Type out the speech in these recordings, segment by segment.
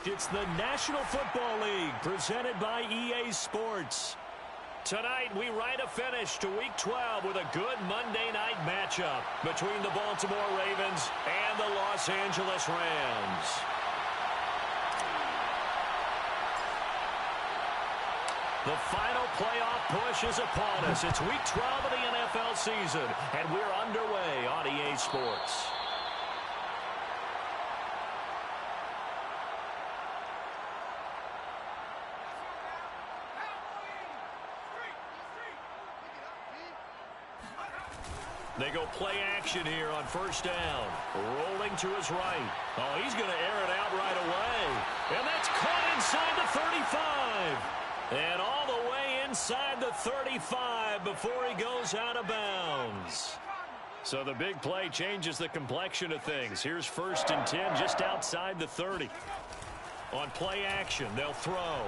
It's the National Football League presented by EA Sports. Tonight, we write a finish to Week 12 with a good Monday night matchup between the Baltimore Ravens and the Los Angeles Rams. The final playoff push is upon us. It's Week 12 of the NFL season, and we're underway on EA Sports. They go play action here on first down. Rolling to his right. Oh, he's going to air it out right away. And that's caught inside the 35. And all the way inside the 35 before he goes out of bounds. So the big play changes the complexion of things. Here's 1st and 10 just outside the 30. On play action, they'll throw.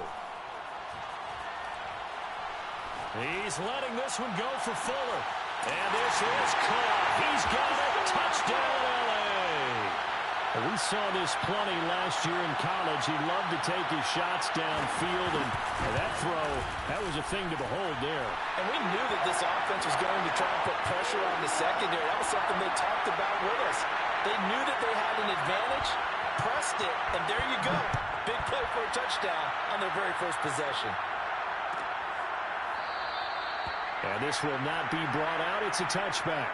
He's letting this one go for Fuller. And this is caught. He's got it. Touchdown, L.A. We saw this plenty last year in college. He loved to take his shots downfield, and that throw, that was a thing to behold there. And we knew that this offense was going to try and put pressure on the secondary. That was something they talked about with us. They knew that they had an advantage, pressed it, and there you go. Big play for a touchdown on their very first possession. And this will not be brought out. It's a touchback.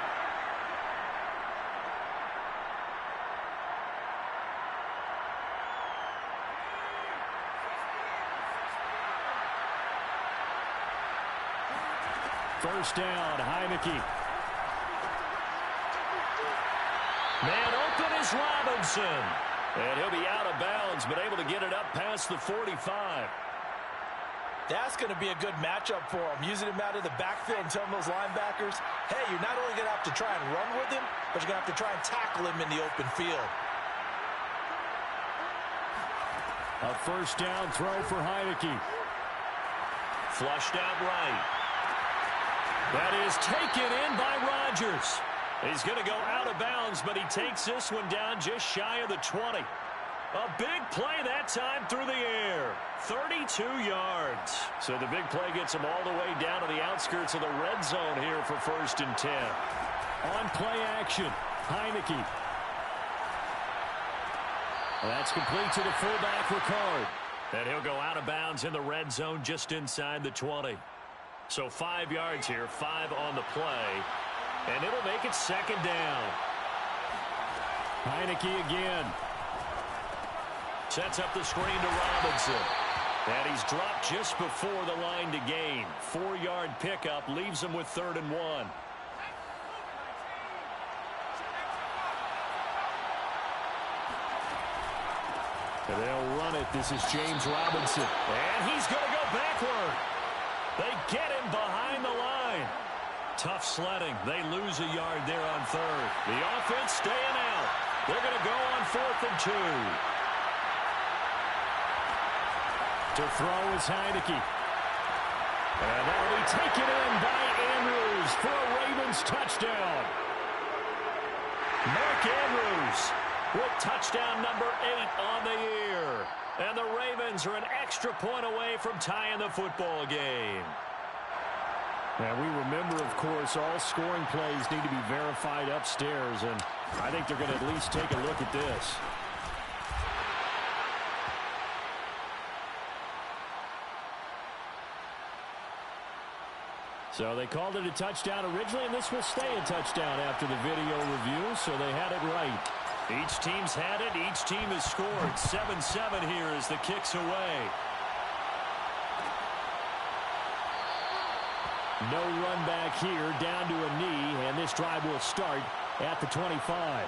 First down, Heineke. Man open is Robinson. And he'll be out of bounds, but able to get it up past the 45. That's going to be a good matchup for him. Using him out of the backfield and telling those linebackers, hey, you're not only going to have to try and run with him, but you're going to have to try and tackle him in the open field. A first down throw for Heineke. Flushed out right. That is taken in by Rodgers. He's going to go out of bounds, but he takes this one down just shy of the 20. A big play that time through the air. 32 yards. So the big play gets him all the way down to the outskirts of the red zone here for 1st and 10. On play action, Heineke. That's complete to the fullback, Ricard. And he'll go out of bounds in the red zone just inside the 20. So 5 yards here, 5 on the play. And it'll make it 2nd down. Heineke again. Sets up the screen to Robinson. And he's dropped just before the line to gain. 4-yard pickup leaves him with 3rd and 1. And they'll run it. This is James Robinson. And he's going to go backward. They get him behind the line. Tough sledding. They lose a yard there on 3rd. The offense staying out. They're going to go on 4th and 2. To throw is Heineke. And that'll be taken in by Andrews for a Ravens touchdown. Mark Andrews with touchdown number 8 on the year. And the Ravens are an extra point away from tying the football game. Now, we remember, of course, all scoring plays need to be verified upstairs, and I think they're going to at least take a look at this. So they called it a touchdown originally, and this will stay a touchdown after the video review, so they had it right. Each team's had it. Each team has scored. 7-7 here as the kick's away. No run back here, down to a knee, and this drive will start at the 25.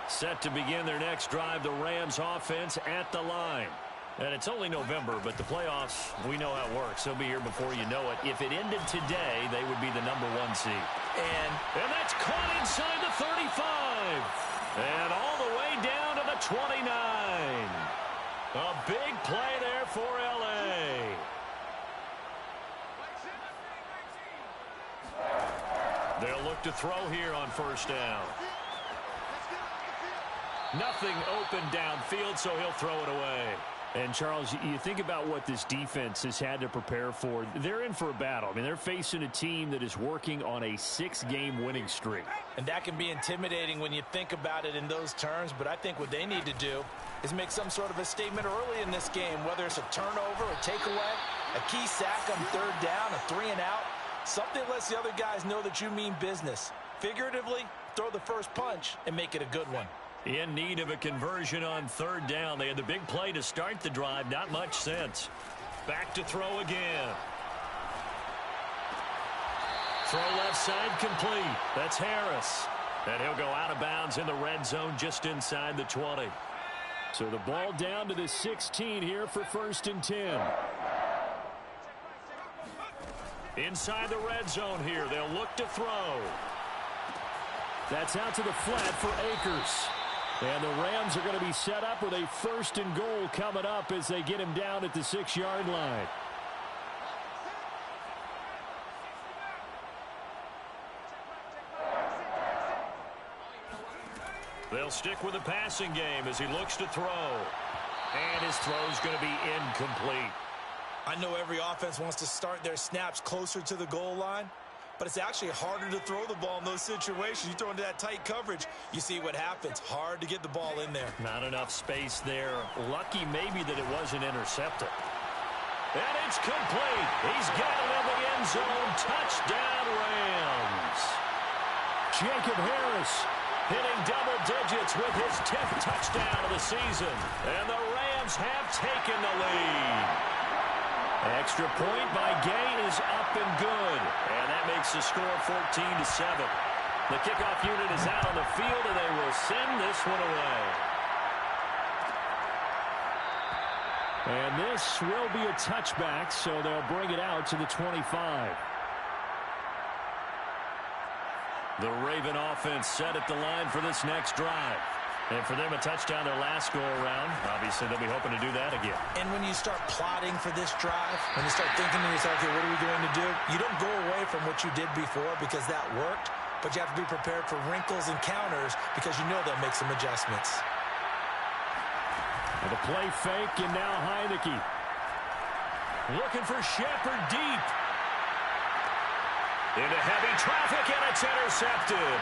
Set to begin their next drive, the Rams offense at the line. And it's only November, but the playoffs, we know how it works. They'll be here before you know it. If it ended today, they would be the #1 seed. And that's caught inside the 35. And all the way down to the 29. A big play there for L.A. They'll look to throw here on first down. Nothing open downfield, so he'll throw it away. And, Charles, you think about what this defense has had to prepare for. They're in for a battle. I mean, they're facing a team that is working on a 6-game winning streak. And that can be intimidating when you think about it in those terms, but I think what they need to do is make some sort of a statement early in this game, whether it's a turnover, a takeaway, a key sack on third down, a 3-and-out. Something lets the other guys know that you mean business. Figuratively, throw the first punch and make it a good one. In need of a conversion on third down. They had the big play to start the drive. Not much sense. Back to throw again. Throw left side complete. That's Harris. And he'll go out of bounds in the red zone just inside the 20. So the ball down to the 16 here for 1st and 10. Inside the red zone here. They'll look to throw. That's out to the flat for Akers. And the Rams are going to be set up with a 1st and goal coming up as they get him down at the 6-yard line. They'll stick with the passing game as he looks to throw. And his throw's going to be incomplete. I know every offense wants to start their snaps closer to the goal line, but it's actually harder to throw the ball in those situations. You throw into that tight coverage, you see what happens. Hard to get the ball in there. Not enough space there. Lucky maybe that it wasn't intercepted. And it's complete. He's got it in the end zone. Touchdown, Rams. Jacob Harris hitting double digits with his 10th touchdown of the season. And the Rams have taken the lead. Extra point by Gay is up and good. And that makes the score 14-7. The kickoff unit is out on the field, and they will send this one away. And this will be a touchback, so they'll bring it out to the 25. The Raven offense set at the line for this next drive. And for them, a touchdown their last go-around. Obviously, they'll be hoping to do that again. And when you start plotting for this drive, when you start thinking to yourself, okay, what are we going to do? You don't go away from what you did before because that worked, but you have to be prepared for wrinkles and counters because you know they'll make some adjustments. And the play fake, and now Heineke. Looking for Shepard deep. Into heavy traffic, and it's intercepted.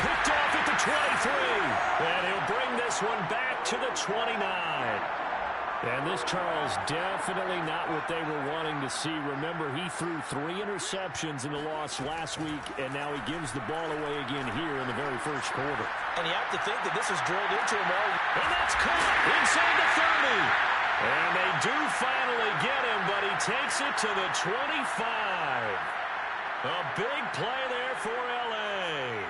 Picked off at the 23. And he'll bring this one back to the 29. And this, Charles, definitely not what they were wanting to see. Remember, he threw 3 interceptions in the loss last week, and now he gives the ball away again here in the very first quarter. And you have to think that this was drilled into him all. And that's caught inside the 30. And they do finally get him, but he takes it to the 25. A big play there for L.A.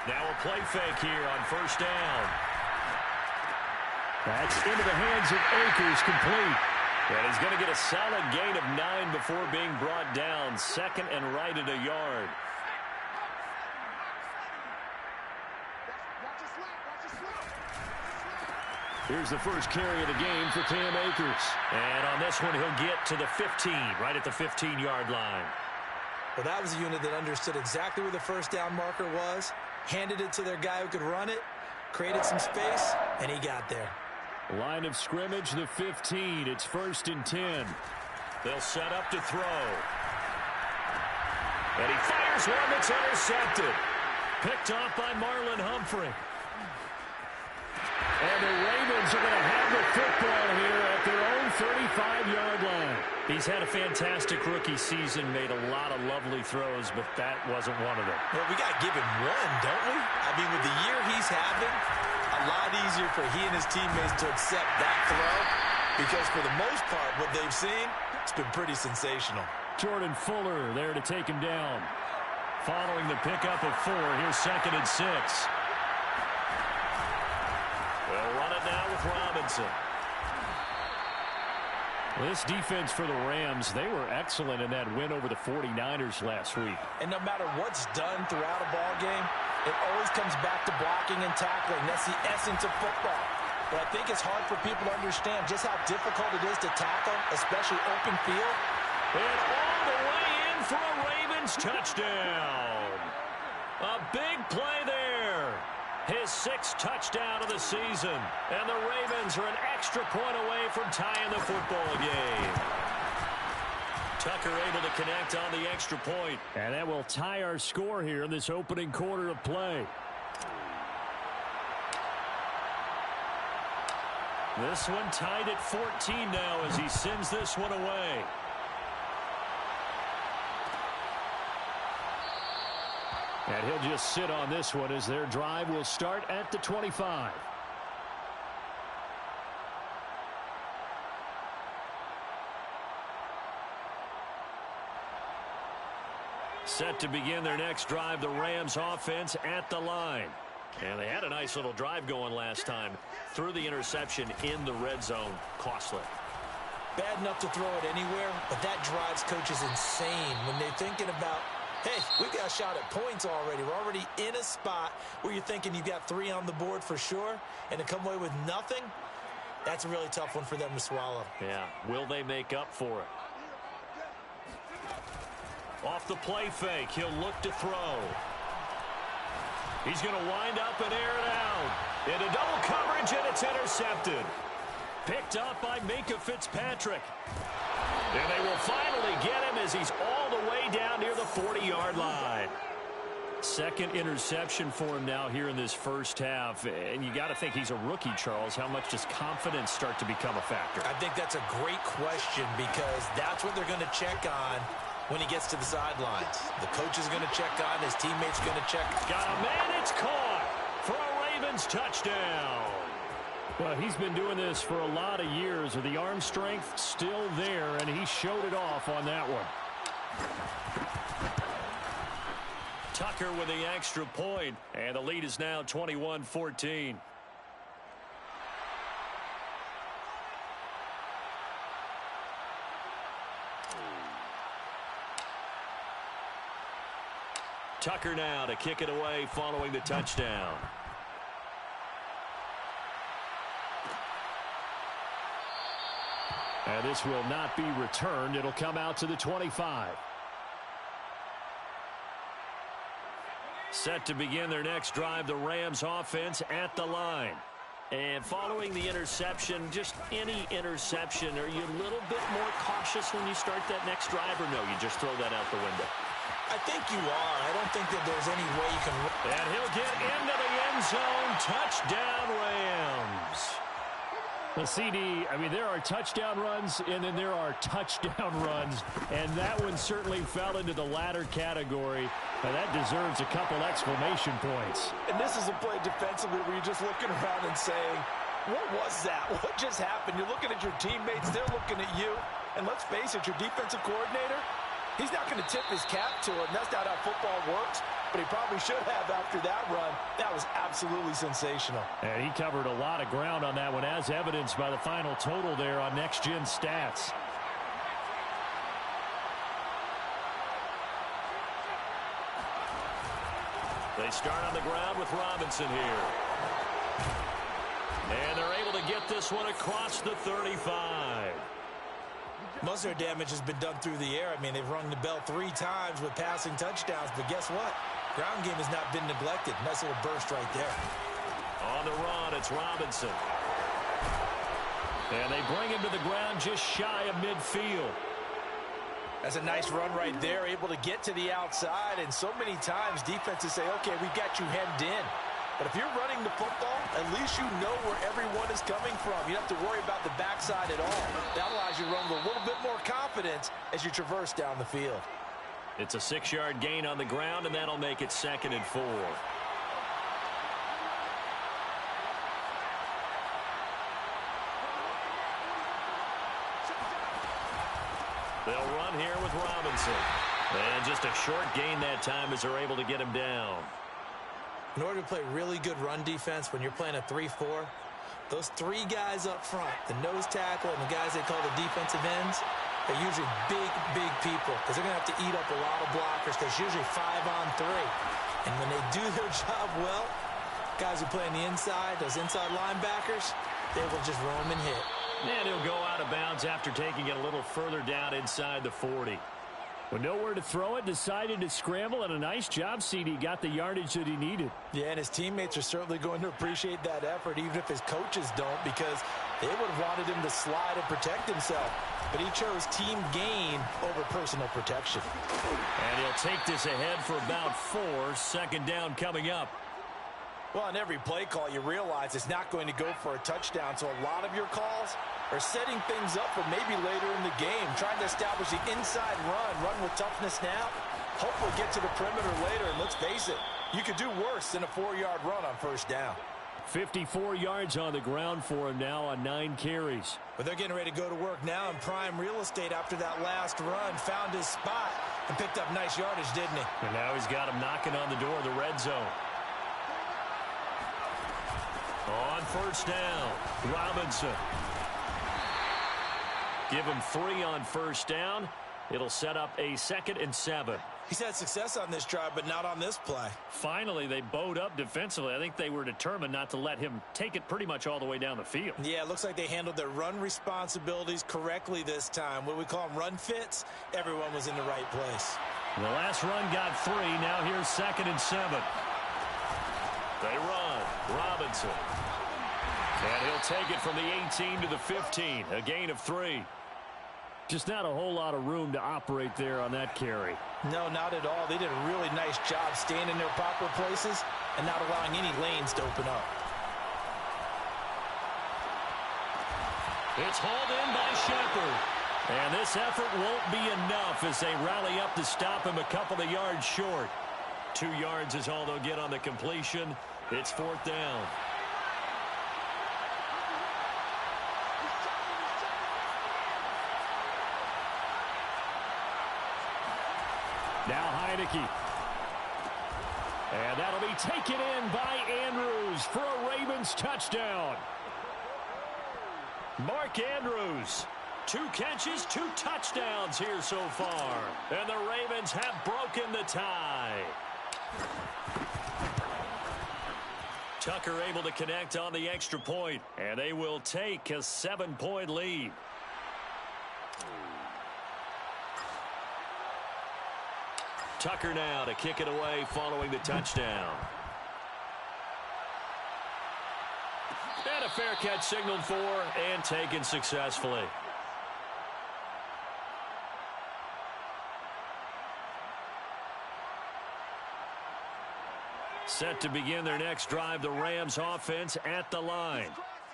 Now a play fake here on first down. That's into the hands of Akers, complete. And he's going to get a solid gain of 9 before being brought down. 2nd and right at a yard. Here's the first carry of the game for Cam Akers. And on this one, he'll get to the 15, right at the 15-yard line. Well, that was a unit that understood exactly where the first down marker was, handed it to their guy who could run it, created some space, and he got there. Line of scrimmage, the 15. It's 1st and 10. They'll set up to throw. And he fires one that's intercepted. Picked off by Marlon Humphrey. And the Ravens are going to have the football here at their own 35-yard line. He's had a fantastic rookie season, made a lot of lovely throws, but that wasn't one of them. Well, we got to give him one, don't we? I mean, with the year he's having, a lot easier for he and his teammates to accept that throw because for the most part, what they've seen, it's been pretty sensational. Jordan Fuller there to take him down. Following the pickup of 4, here's 2nd and 6. They'll run it now with Robinson. This defense for the Rams, they were excellent in that win over the 49ers last week. And no matter what's done throughout a ball game, it always comes back to blocking and tackling. That's the essence of football. But I think it's hard for people to understand just how difficult it is to tackle, especially open field. And all the way in for a Ravens touchdown. A big play there. His 6th touchdown of the season. And the Ravens are an extra point away from tying the football game. Tucker able to connect on the extra point. And that will tie our score here in this opening quarter of play. This one tied at 14 now as he sends this one away. And he'll just sit on this one as their drive will start at the 25. Set to begin their next drive, the Rams offense at the line. And they had a nice little drive going last time. Threw the interception in the red zone. Costly. Bad enough to throw it anywhere, but that drives coaches insane when they're thinking about, hey, we got a shot at points already. We're already in a spot where you're thinking you've got 3 on the board for sure, and to come away with nothing, that's a really tough one for them to swallow. Yeah, will they make up for it? Off the play fake, he'll look to throw. He's going to wind up and air it out. Into double coverage, and it's intercepted. Picked up by Minkah Fitzpatrick. And they will finally get him as he's all the way down near the 40-yard line. Second interception for him now here in this first half. And you got to think he's a rookie, Charles. How much does confidence start to become a factor? I think that's a great question because that's what they're going to check on when he gets to the sidelines. The coach is going to check on, his teammates going to check. Got a man, it's caught for a Ravens touchdown. Well, he's been doing this for a lot of years. The arm strength still there, and he showed it off on that one. Tucker with the extra point, and the lead is now 21-14. Tucker now to kick it away following the touchdown. And this will not be returned. It'll come out to the 25. Set to begin their next drive, the Rams offense at the line. And following the interception, just any interception, are you a little bit more cautious when you start that next drive, or no, you just throw that out the window? I think you are. I don't think that there's any way you can. And he'll get into the end zone. Touchdown, Rams. The CD, I mean, there are touchdown runs, and then there are touchdown runs, and that one certainly fell into the latter category. Now, that deserves a couple exclamation points. And this is a play defensively where you're just looking around and saying, what was that? What just happened? You're looking at your teammates, they're looking at you, and let's face it, your defensive coordinator, he's not going to tip his cap to it, and that's not how football works. But he probably should have after that run. That was absolutely sensational. And he covered a lot of ground on that one, as evidenced by the final total there on Next Gen Stats. They start on the ground with Robinson here. And they're able to get this one across the 35. Most of their damage has been done through the air. I mean, they've rung the bell 3 times with passing touchdowns, but guess what? Ground game has not been neglected. Nice little burst right there. On the run, it's Robinson. And they bring him to the ground just shy of midfield. That's a nice run right there, able to get to the outside, and so many times defenses say, okay, we've got you hemmed in. But if you're running the football, at least you know where everyone is coming from. You don't have to worry about the backside at all. That allows you to run with a little bit more confidence as you traverse down the field. It's a 6-yard gain on the ground, and that'll make it 2nd and 4. They'll run here with Robinson. And just a short gain that time as they're able to get him down. In order to play really good run defense when you're playing a 3-4, those 3 guys up front, the nose tackle and the guys they call the defensive ends, they're usually big, big people because they're going to have to eat up a lot of blockers because usually 5-on-3. And when they do their job well, guys who play on the inside, those inside linebackers, they will just roam and hit. And he'll go out of bounds after taking it a little further down inside the 40. With nowhere to throw it, decided to scramble, and a nice job, CD. Got the yardage that he needed. Yeah, and his teammates are certainly going to appreciate that effort, even if his coaches don't, because they would have wanted him to slide and protect himself. But he chose team gain over personal protection. And he'll take this ahead for about 4. Second down coming up. Well, on every play call, you realize it's not going to go for a touchdown, so a lot of your calls are setting things up for maybe later in the game, trying to establish the inside run with toughness now, hopefully get to the perimeter later, and let's face it, you could do worse than a 4-yard run on first down. 54 yards on the ground for him now on 9 carries. But they're getting ready to go to work now in prime real estate after that last run, found his spot, and picked up nice yardage, didn't he? And now he's got him knocking on the door of the red zone. On first down, Robinson. Give him 3 on first down. It'll set up a 2nd and 7. He's had success on this drive, but not on this play. Finally, they bowed up defensively. I think they were determined not to let him take it pretty much all the way down the field. Yeah, it looks like they handled their run responsibilities correctly this time. What we call them run fits, everyone was in the right place. The last run got 3. Now here's 2nd and 7. They run. Robinson. And he'll take it from the 18 to the 15. A gain of 3. Just not a whole lot of room to operate there on that carry. No, not at all. They did a really nice job staying in their proper places and not allowing any lanes to open up. It's hauled in by Shepard. And this effort won't be enough as they rally up to stop him a couple of yards short. 2 yards is all they'll get on the completion. It's 4th down. Now Heineke. And that'll be taken in by Andrews for a Ravens touchdown. Mark Andrews. 2 catches, 2 touchdowns here so far. And the Ravens have broken the tie. Tucker able to connect on the extra point. And they will take a 7-point lead. Tucker now to kick it away following the touchdown. And a fair catch signaled for and taken successfully. Set to begin their next drive, the Rams offense at the line.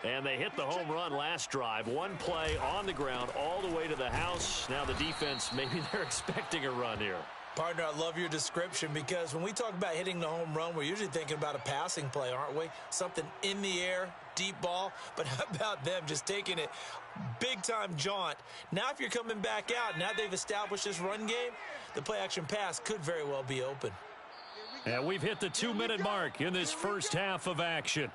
And they hit the home run last drive. 1 play on the ground all the way to the house. Now the defense, maybe they're expecting a run here. Partner, I love your description because when we talk about hitting the home run, we're usually thinking about a passing play, aren't we? Something in the air, deep ball. But how about them just taking it big-time jaunt? Now if you're coming back out, now they've established this run game, the play-action pass could very well be open. And we've hit the 2-minute mark in this first half of action.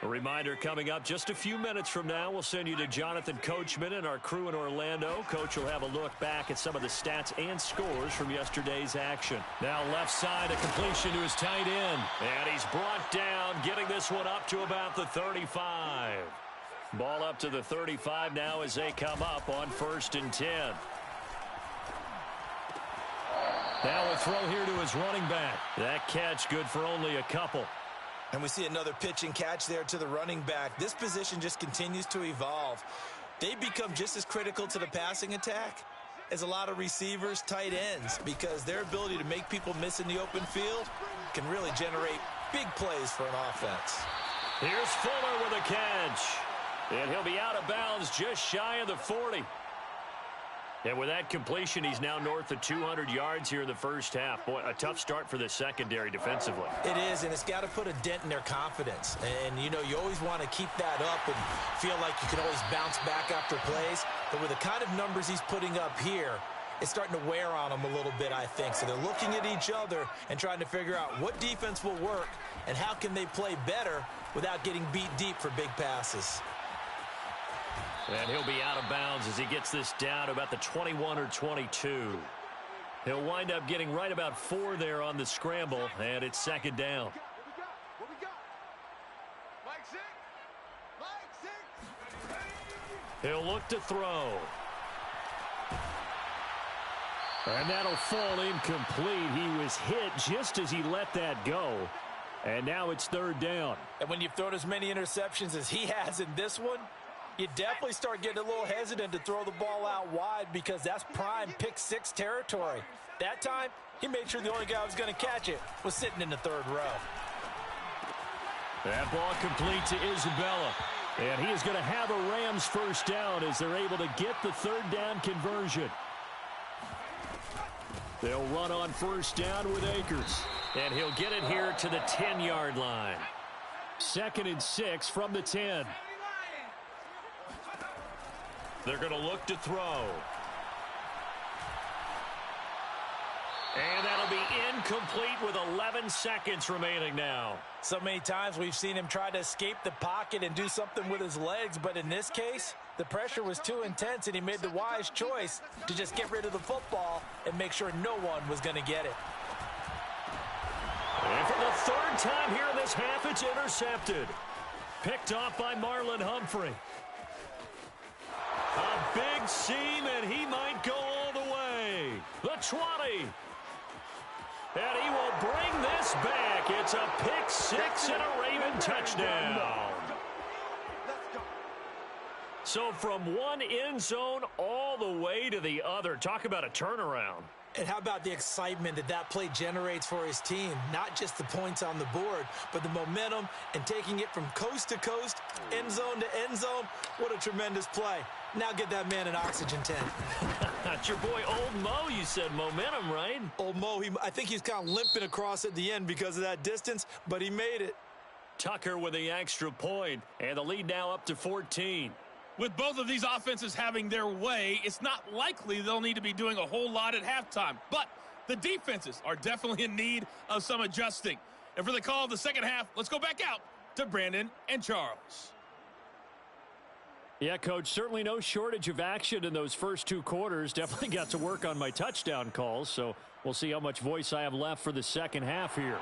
A reminder coming up just a few minutes from now, we'll send you to Jonathan Coachman and our crew in Orlando. Coach will have a look back at some of the stats and scores from yesterday's action. Now left side, a completion to his tight end. And he's brought down, getting this one up to about the 35. Ball up to the 35 now as they come up on 1st and 10. Now a throw here to his running back. That catch good for only a couple. And we see another pitch and catch there to the running back. This position just continues to evolve. They become just as critical to the passing attack as a lot of receivers, tight ends, because their ability to make people miss in the open field can really generate big plays for an offense. Here's Fuller with a catch. And he'll be out of bounds just shy of the 40. And with that completion, he's now north of 200 yards here in the first half. Boy, a tough start for the secondary defensively. It is, and it's got to put a dent in their confidence. And, you know, you always want to keep that up and feel like you can always bounce back after plays. But with the kind of numbers he's putting up here, it's starting to wear on them a little bit, I think. So they're looking at each other and trying to figure out what defense will work and how can they play better without getting beat deep for big passes. And he'll be out of bounds as he gets this down to about the 21 or 22. He'll wind up getting right about 4 there on the scramble, and it's 2nd down. He'll look to throw. And that'll fall incomplete. He was hit just as he let that go. And now it's third down. And when you've thrown as many interceptions as he has in this one, you definitely start getting a little hesitant to throw the ball out wide because that's prime pick six territory. That time, he made sure the only guy who was going to catch it was sitting in the third row. That ball complete to Isabella. And he is going to have a Rams first down as they're able to get the third down conversion. They'll run on first down with Akers. And he'll get it here to the 10-yard line. 2nd and 6 from the 10. They're going to look to throw. And that'll be incomplete with 11 seconds remaining now. So many times we've seen him try to escape the pocket and do something with his legs, but in this case, the pressure was too intense and he made the wise choice to just get rid of the football and make sure no one was going to get it. And for the third time here in this half, it's intercepted. Picked off by Marlon Humphrey. A big seam, and he might go all the way. The 20. And he will bring this back. It's a pick six and a Raven touchdown. So from one end zone all the way to the other. Talk about a turnaround. And how about the excitement that that play generates for his team? Not just the points on the board, but the momentum and taking it from coast to coast, end zone to end zone. What a tremendous play. Now get that man an oxygen tent. That's your boy Old Mo, you said. Momentum, right? Old Mo, I think he's kind of limping across at the end because of that distance, but he made it. Tucker with the extra point, and the lead now up to 14. With both of these offenses having their way, it's not likely they'll need to be doing a whole lot at halftime. But the defenses are definitely in need of some adjusting. And for the call of the second half, let's go back out to Brandon and Charles. Yeah, Coach, certainly no shortage of action in those first two quarters. Definitely got to work on my touchdown calls, so we'll see how much voice I have left for the second half here.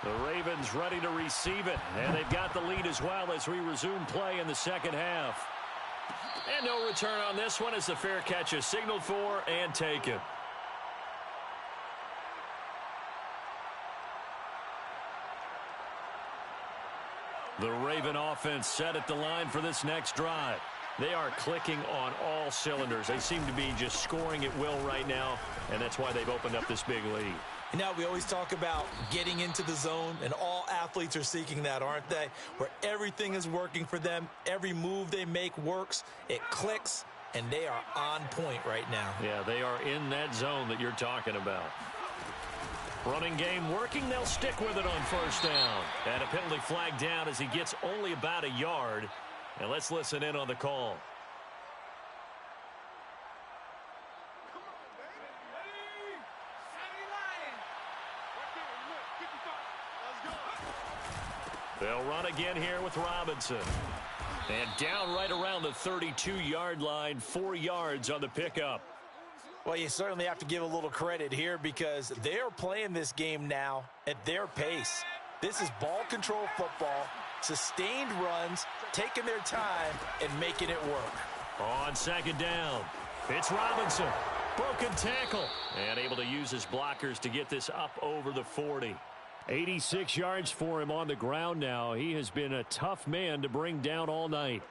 The Ravens ready to receive it, and they've got the lead as well as we resume play in the second half. And no return on this one as the fair catch is signaled for and taken. The Raven offense set at the line for this next drive. They are clicking on all cylinders. They seem to be just scoring at will right now, and that's why they've opened up this big lead. You know, we always talk about getting into the zone, and all athletes are seeking that, aren't they? Where everything is working for them, every move they make works, it clicks, and they are on point right now. Yeah, they are in that zone that you're talking about. Running game working, they'll stick with it on first down. And a penalty flag down as he gets only about a yard. And let's listen in on the call. They'll run again here with Robinson. And down right around the 32-yard line, 4 yards on the pickup. Well, you certainly have to give a little credit here because they are playing this game now at their pace. This is ball control football, sustained runs, taking their time, and making it work. On second down, it's Robinson. Broken tackle. And able to use his blockers to get this up over the 40. 86 yards for him on the ground now. He has been a tough man to bring down all night.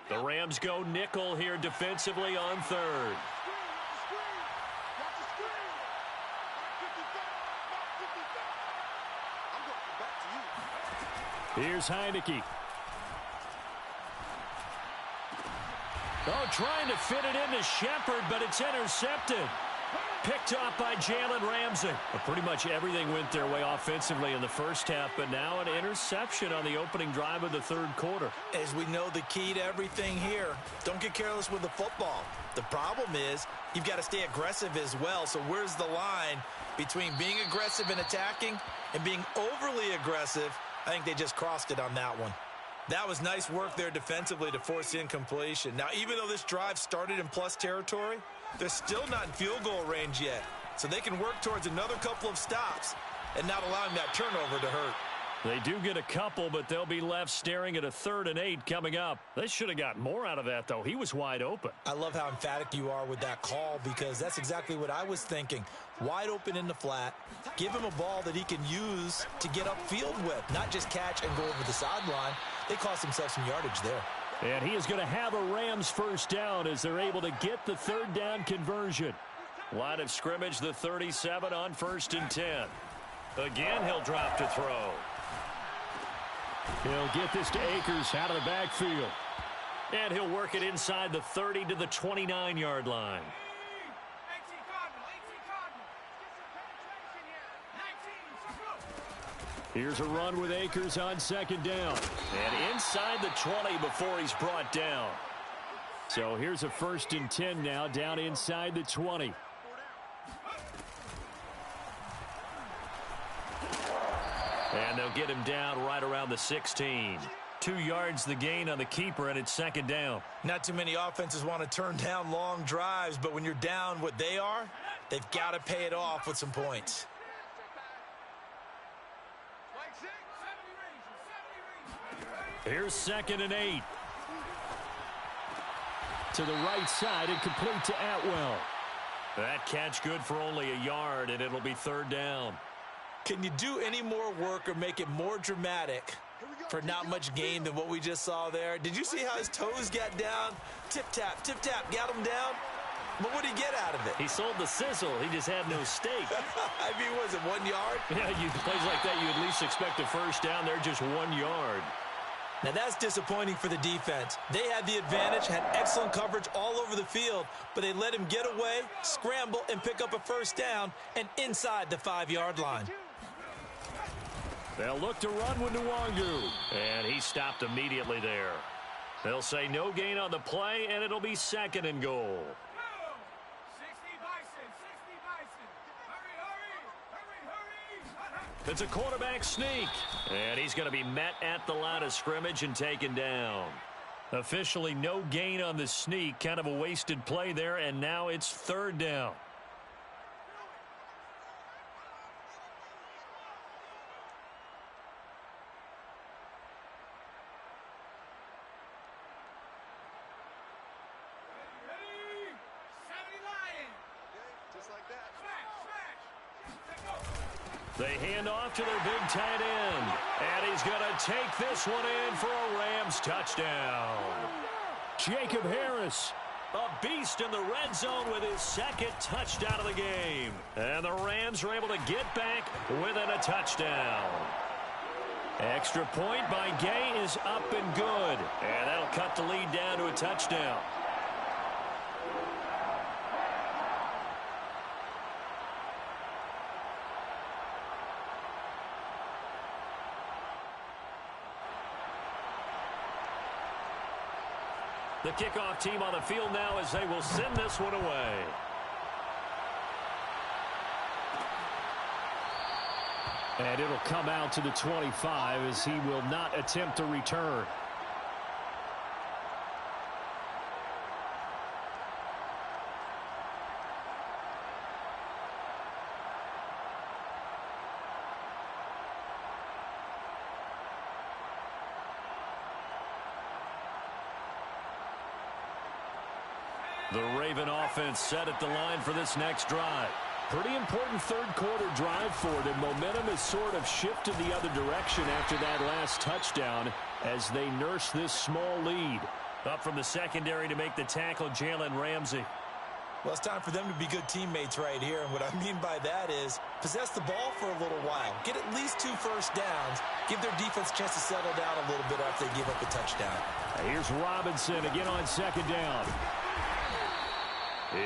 The Rams go nickel here defensively on third. Here's Heineke. Oh, trying to fit it into Shepard, but it's intercepted. Picked off by Jalen Ramsey. Well, pretty much everything went their way offensively in the first half, but now an interception on the opening drive of the third quarter. As we know, the key to everything here, don't get careless with the football. The problem is you've got to stay aggressive as well. So where's the line between being aggressive and attacking and being overly aggressive? I think they just crossed it on that one. That was nice work there defensively to force incompletion. Now, even though this drive started in plus territory, they're still not in field goal range yet. So they can work towards another couple of stops and not allowing that turnover to hurt. They do get a couple, but they'll be left staring at a 3rd and 8 coming up. They should have got more out of that, though. He was wide open. I love how emphatic you are with that call because that's exactly what I was thinking. Wide open in the flat. Give him a ball that he can use to get upfield with, not just catch and go over the sideline. They cost themselves some yardage there. And he is going to have a Rams first down as they're able to get the 3rd down conversion. Line of scrimmage, the 37 on 1st and 10. Again, he'll drop to throw. He'll get this to Akers out of the backfield. And he'll work it inside the 30 to the 29-yard line. Here's a run with Akers on 2nd down. And inside the 20 before he's brought down. So here's a 1st and 10 now down inside the 20. And they'll get him down right around the 16. 2 yards the gain on the keeper, and it's 2nd down. Not too many offenses want to turn down long drives, but when you're down what they are, they've got to pay it off with some points. Here's 2nd and 8. To the right side and complete to Atwell. That catch good for only a yard, and it'll be 3rd down. Can you do any more work or make it more dramatic for not much gain than what we just saw there? Did you see how his toes got down? Tip-tap, got him down. But what did he get out of it? He sold the sizzle. He just had no steak. I mean, was it 1 yard? Yeah, plays like that, you at least expect a first down. They're just 1 yard. Now, that's disappointing for the defense. They had the advantage, had excellent coverage all over the field, but they let him get away, scramble, and pick up a first down, and inside the 5-yard line. They'll look to run with Nwangu. And he stopped immediately there. They'll say no gain on the play, and it'll be 2nd and goal. It's a quarterback sneak. And he's going to be met at the line of scrimmage and taken down. Officially no gain on the sneak. Kind of a wasted play there, and now it's 3rd down. They hand off to their big tight end. And he's going to take this one in for a Rams touchdown. Jacob Harris, a beast in the red zone with his 2nd touchdown of the game. And the Rams are able to get back within a touchdown. Extra point by Gay is up and good. And that'll cut the lead down to a touchdown. The kickoff team on the field now as they will send this one away. And it'll come out to the 25 as he will not attempt to return. The Raven offense set at the line for this next drive. Pretty important 3rd quarter drive for them. Momentum has sort of shifted the other direction after that last touchdown as they nurse this small lead. Up from the secondary to make the tackle, Jalen Ramsey. Well, it's time for them to be good teammates right here. And what I mean by that is possess the ball for a little while. Get at least 2 first downs. Give their defense a chance to settle down a little bit after they give up a touchdown. Here's Robinson again on 2nd down.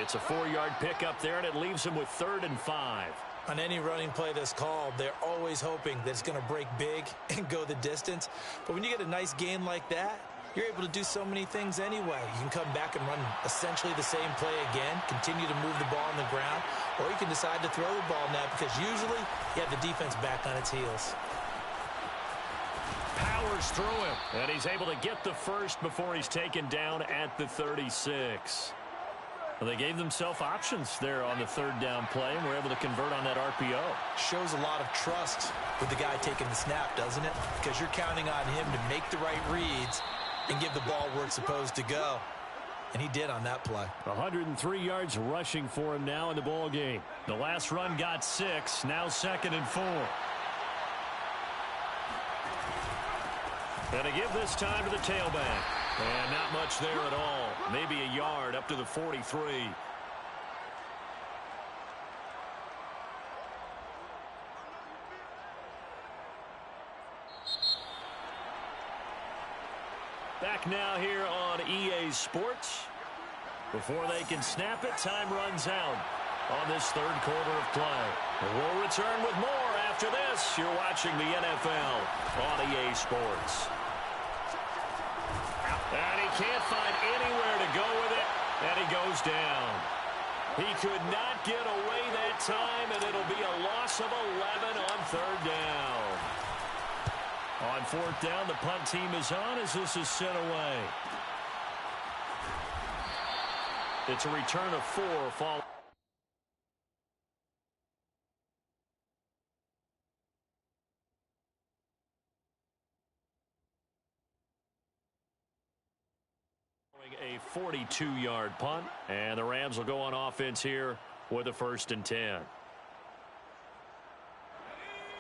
It's a 4-yard pickup there, and it leaves him with 3rd and 5. On any running play that's called, they're always hoping that it's going to break big and go the distance. But when you get a nice gain like that, you're able to do so many things anyway. You can come back and run essentially the same play again, continue to move the ball on the ground, or you can decide to throw the ball now because usually you have the defense back on its heels. Powers through him, and he's able to get the first before he's taken down at the 36. Well, they gave themselves options there on the third down play and were able to convert on that RPO. Shows a lot of trust with the guy taking the snap, doesn't it? Because you're counting on him to make the right reads and give the ball where it's supposed to go. And he did on that play. 103 yards rushing for him now in the ball game. The last run got 6. Now 2nd and 4. And to give this time to the tailback. And not much there at all. Maybe a yard up to the 43. Back now here on EA Sports. Before they can snap it, time runs out on this third quarter of play. We'll return with more after this. You're watching the NFL on EA Sports. And he can't find anywhere to go with it, and he goes down. He could not get away that time, and it'll be a loss of 11 on third down. On fourth down, the punt team is on as this is sent away. It's a return of 4 following. A 42-yard punt, and the Rams will go on offense here with a 1st and 10.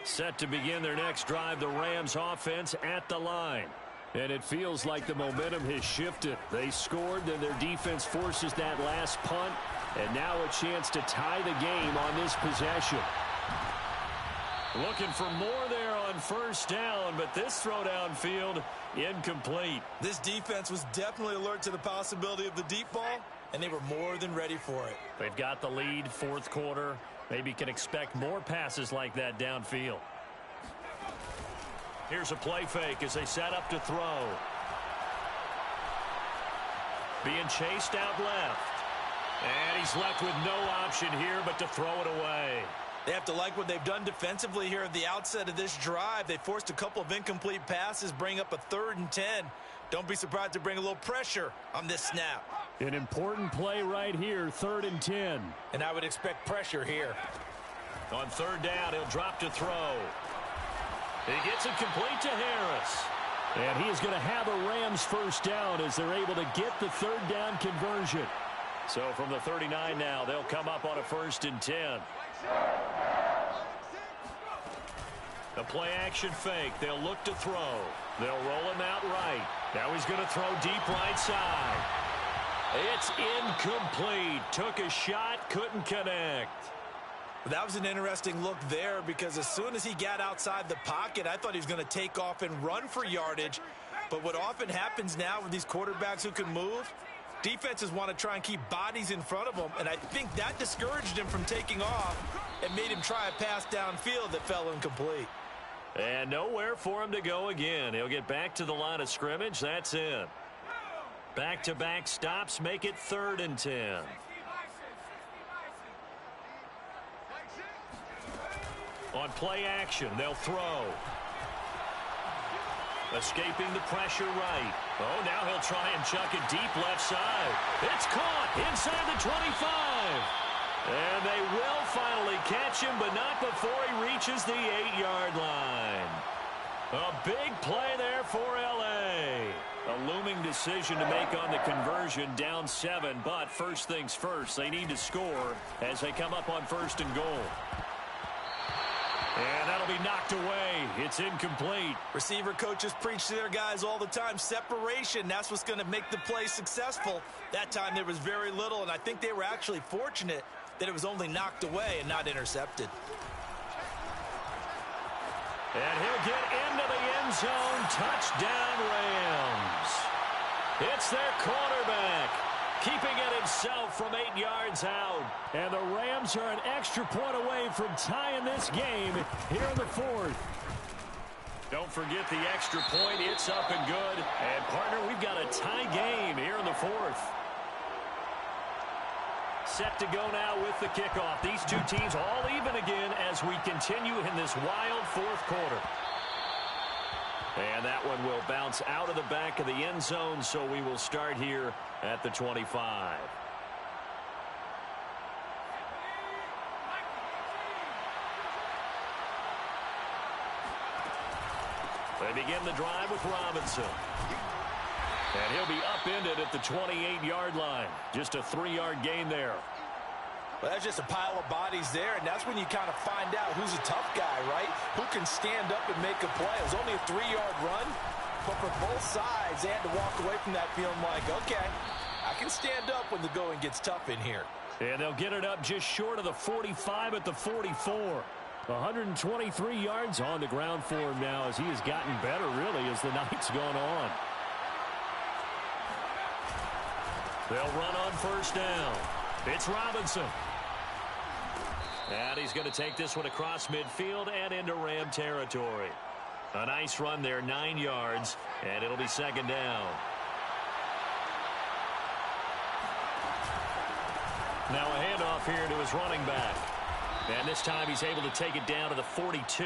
Set to begin their next drive, the Rams offense at the line. And it feels like the momentum has shifted. They scored, then their defense forces that last punt, and now a chance to tie the game on this possession. Looking for more there on 1st down, but this throw downfield incomplete. This defense was definitely alert to the possibility of the deep ball, and they were more than ready for it. They've got the lead, 4th quarter. Maybe can expect more passes like that downfield. Here's a play fake as they set up to throw. Being chased out left. And he's left with no option here but to throw it away. They have to like what they've done defensively here at the outset of this drive. They forced a couple of incomplete passes, bring up a 3rd and 10. Don't be surprised to bring a little pressure on this snap. An important play right here, 3rd and 10. And I would expect pressure here. On 3rd down, he'll drop to throw. He gets it complete to Harris. And he is going to have a Rams 1st down as they're able to get the 3rd down conversion. So from the 39 now, they'll come up on a 1st and 10. The play action fake. They'll look to throw. They'll roll him out right. Now he's going to throw deep right side. It's incomplete. Took a shot, couldn't connect. That was an interesting look there because as soon as he got outside the pocket, I thought he was going to take off and run for yardage. But what often happens now with these quarterbacks who can move, defenses want to try and keep bodies in front of them, and I think that discouraged him from taking off and made him try a pass downfield that fell incomplete. And nowhere for him to go again. He'll get back to the line of scrimmage. That's it. Back-to-back stops make it 3rd and 10. On play action, they'll throw. Escaping the pressure right. Oh, now he'll try and chuck it deep left side. It's caught inside the 25. And they will finally catch him, but not before he reaches the 8-yard line. A big play there for L.A. A looming decision to make on the conversion, down 7. But first things first, they need to score as they come up on 1st and goal. And that'll be knocked away. It's incomplete. Receiver coaches preach to their guys all the time. Separation, that's what's going to make the play successful. That time there was very little, and I think they were actually fortunate that it was only knocked away and not intercepted. And he'll get into the end zone. Touchdown, Rams. It's their quarterback, keeping it himself from 8 yards out. And the Rams are an extra point away from tying this game here in the 4th. Don't forget the extra point. It's up and good. And, partner, we've got a tie game here in the 4th. Set to go now with the kickoff. These two teams all even again as we continue in this wild 4th quarter. And that one will bounce out of the back of the end zone, so we will start here at the 25. They begin the drive with Robinson. And he'll be upended at the 28-yard line. Just a 3-yard gain there. Well, that's just a pile of bodies there, and that's when you kind of find out who's a tough guy, right? Who can stand up and make a play. It was only a 3-yard run, but for both sides, they had to walk away from that feeling like, okay, I can stand up when the going gets tough in here. And they'll get it up just short of the 45 at the 44. 123 yards on the ground for him now as he has gotten better, really, as the night's gone on. They'll run on first down. It's Robinson. And he's going to take this one across midfield and into Ram territory. A nice run there, 9 yards, and it'll be second down. Now a handoff here to his running back. And this time he's able to take it down to the 42.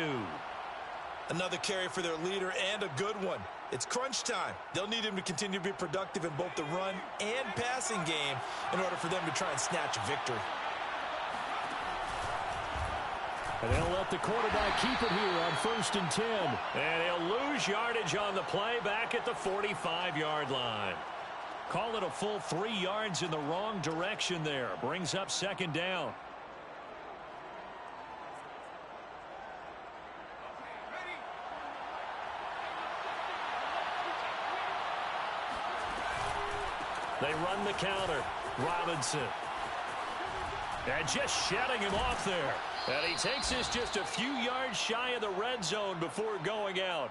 Another carry for their leader and a good one. It's crunch time. They'll need him to continue to be productive in both the run and passing game in order for them to try and snatch a victory. And they'll let the quarterback keep it here on 1st and 10. And he'll lose yardage on the play back at the 45-yard line. Call it a full 3 yards in the wrong direction there. Brings up second down. They run the counter. Robinson. And just shutting him off there. And he takes this just a few yards shy of the red zone before going out.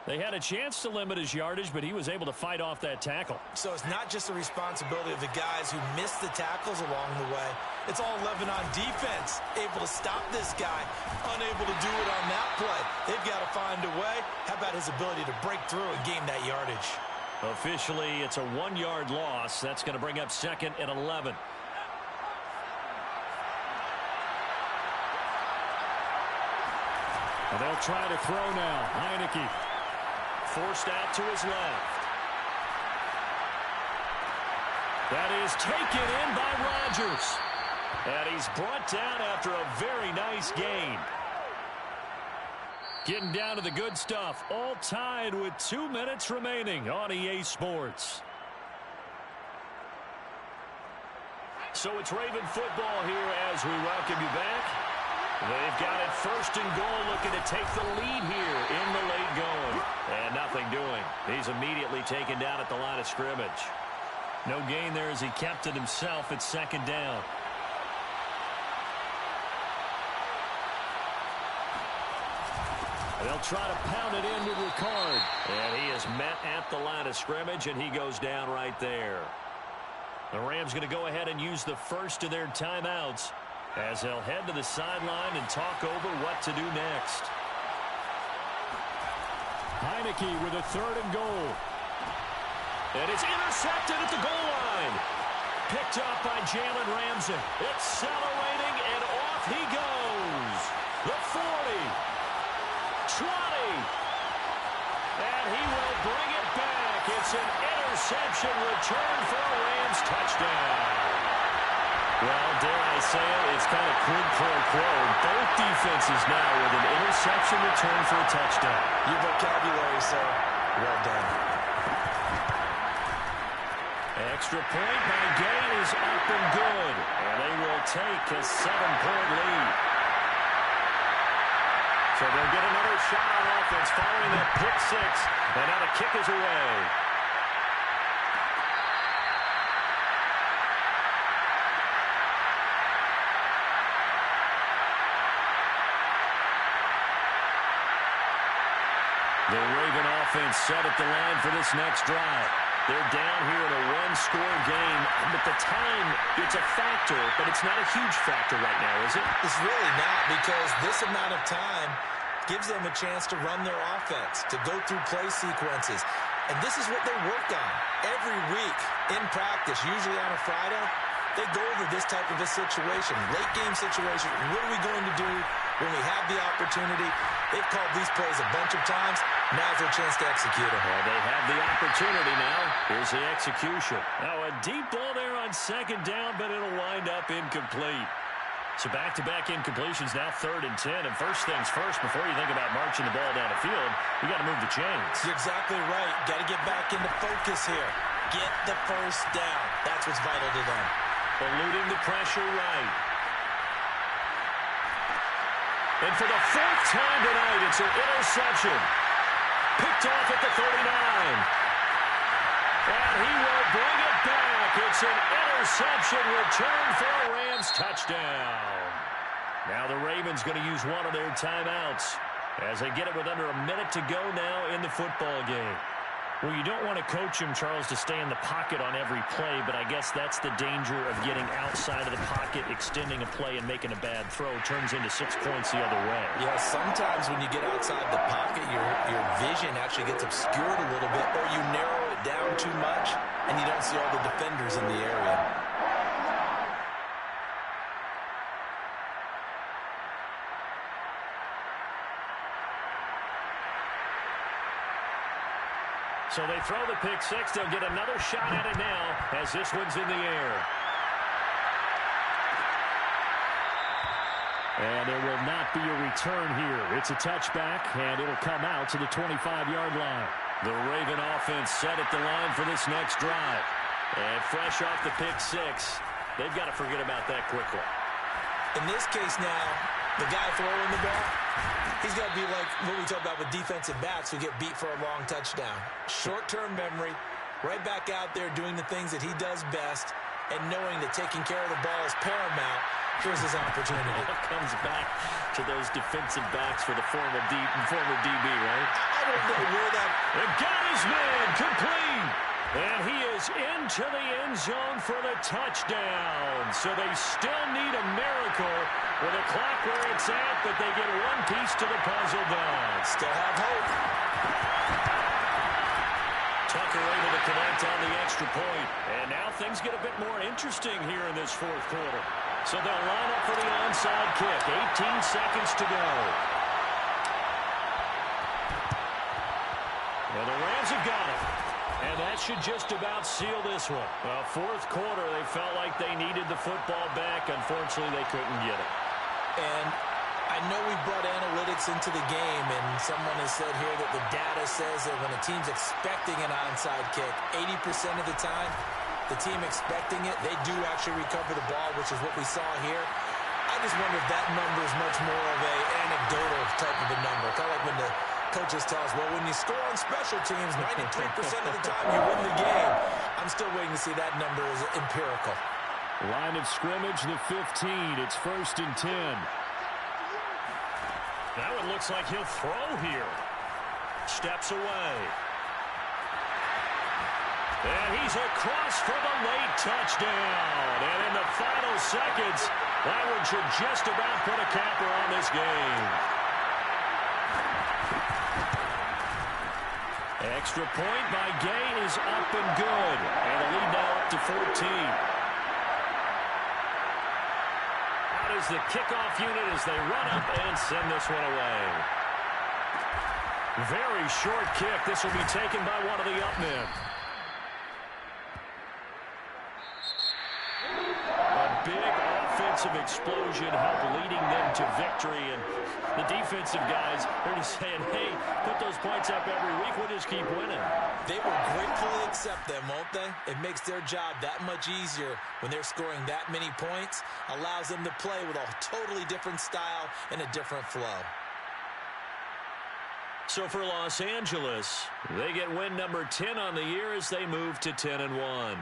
They had a chance to limit his yardage, but he was able to fight off that tackle. So it's not just the responsibility of the guys who missed the tackles along the way. It's all 11 on defense, able to stop this guy, unable to do it on that play. They've got to find a way. How about his ability to break through and gain that yardage? Officially, it's a 1-yard loss. That's going to bring up 2nd and 11. And they'll try to throw now. Heineke. Forced out to his left. That is taken in by Rodgers. And he's brought down after a very nice gain. Getting down to the good stuff. All tied with 2 minutes remaining on EA Sports. So it's Raven football here as we welcome you back. They've got it 1st and goal, looking to take the lead here in the late going. And nothing doing. He's immediately taken down at the line of scrimmage. No gain there as he kept it himself at 2nd down. They'll try to pound it in with Ricard. And he is met at the line of scrimmage, and he goes down right there. The Rams going to go ahead and use the first of their timeouts as they'll head to the sideline and talk over what to do next. Heineke with a 3rd and goal. And it's intercepted at the goal line. Picked up by Jalen Ramsey. Accelerating, and off he goes. The 40. 20. And he will bring it back. It's an interception return for a Rams touchdown. Well, dare I say it, it's kind of quid pro quo. Both defenses now with an interception return for a touchdown. Your vocabulary, sir. Well done. Extra point by Gay is up and good. And they will take a 7-point lead. So they'll get another shot on offense following that pick 6. And now the kick is away. The Raven offense set at the line for this next drive. They're down here in a 1-score game. But the time, it's a factor, but it's not a huge factor right now, is it? It's really not, because this amount of time gives them a chance to run their offense, to go through play sequences. And this is what they work on every week in practice, usually on a Friday. They go over this type of a situation, late game situation. What are we going to do when we have the opportunity? They've called these plays a bunch of times. Now's their chance to execute them. Well, they have the opportunity now. Here's the execution. Now a deep ball there on 2nd down, but it'll wind up incomplete. So back-to-back incompletions, now 3rd and 10. And first things first, before you think about marching the ball down the field, you got to move the chains. You're exactly right. Got to get back into focus here. Get the first down. That's what's vital to them. Eluding the pressure right. And for the 4th time tonight, it's an interception. Picked off at the 39. And he will bring it back. It's an interception return for a Rams touchdown. Now the Ravens going to use one of their timeouts as they get it with under a minute to go now in the football game. Well, you don't want to coach him, Charles, to stay in the pocket on every play, but I guess that's the danger of getting outside of the pocket, extending a play, and making a bad throw. Turns into 6 points the other way. Yeah, sometimes when you get outside the pocket, your vision actually gets obscured a little bit, or you narrow it down too much, and you don't see all the defenders in the area. So they throw the pick six. They'll get another shot at it now as this one's in the air. And there will not be a return here. It's a touchback, and it'll come out to the 25-yard line. The Raven offense set at the line for this next drive. And fresh off the pick six, they've got to forget about that quickly. In this case now, the guy throwing the ball, he's got to be like what we talk about with defensive backs who get beat for a long touchdown. Short-term memory, right back out there doing the things that he does best, and knowing that taking care of the ball is paramount. Here's his opportunity. It comes back to those defensive backs for the former DB, right? I don't know where that... And got his man complete. And he is into the end zone for the touchdown. So they still need a miracle with a clock where it's at, but they get one piece to the puzzle done. Still have hope. Tucker able to connect on the extra point. And now things get a bit more interesting here in this 4th quarter. So they'll line up for the onside kick. 18 seconds to go. And the Rams have got it. And that should just about seal this one. Well, 4th quarter, they felt like they needed the football back. Unfortunately, they couldn't get it. And I know we brought analytics into the game, and someone has said here that the data says that when a team's expecting an onside kick, 80% of the time, the team expecting it, they do actually recover the ball, which is what we saw here. I just wonder if that number is much more of an anecdotal type of a number. Kind of like when the coaches tell us, well, when you score on special teams, 93% of the time you win the game. I'm still waiting to see that number is empirical. Line of scrimmage, the 15. It's 1st and 10. Now it looks like he'll throw here. Steps away. And he's across for the late touchdown. And in the final seconds, that one should just about put a capper on this game. Extra point by Gay is up and good. And the lead now up to 14. Out is the kickoff unit as they run up and send this one away. Very short kick. This will be taken by one of the up men. A big offensive explosion helped leading them to victory. And the defensive guys, they're just saying, hey, put those points up every week. We'll just keep winning. They will gratefully accept them, won't they? It makes their job that much easier when they're scoring that many points. Allows them to play with a totally different style and a different flow. So for Los Angeles, they get win number 10 on the year as they move to 10-1.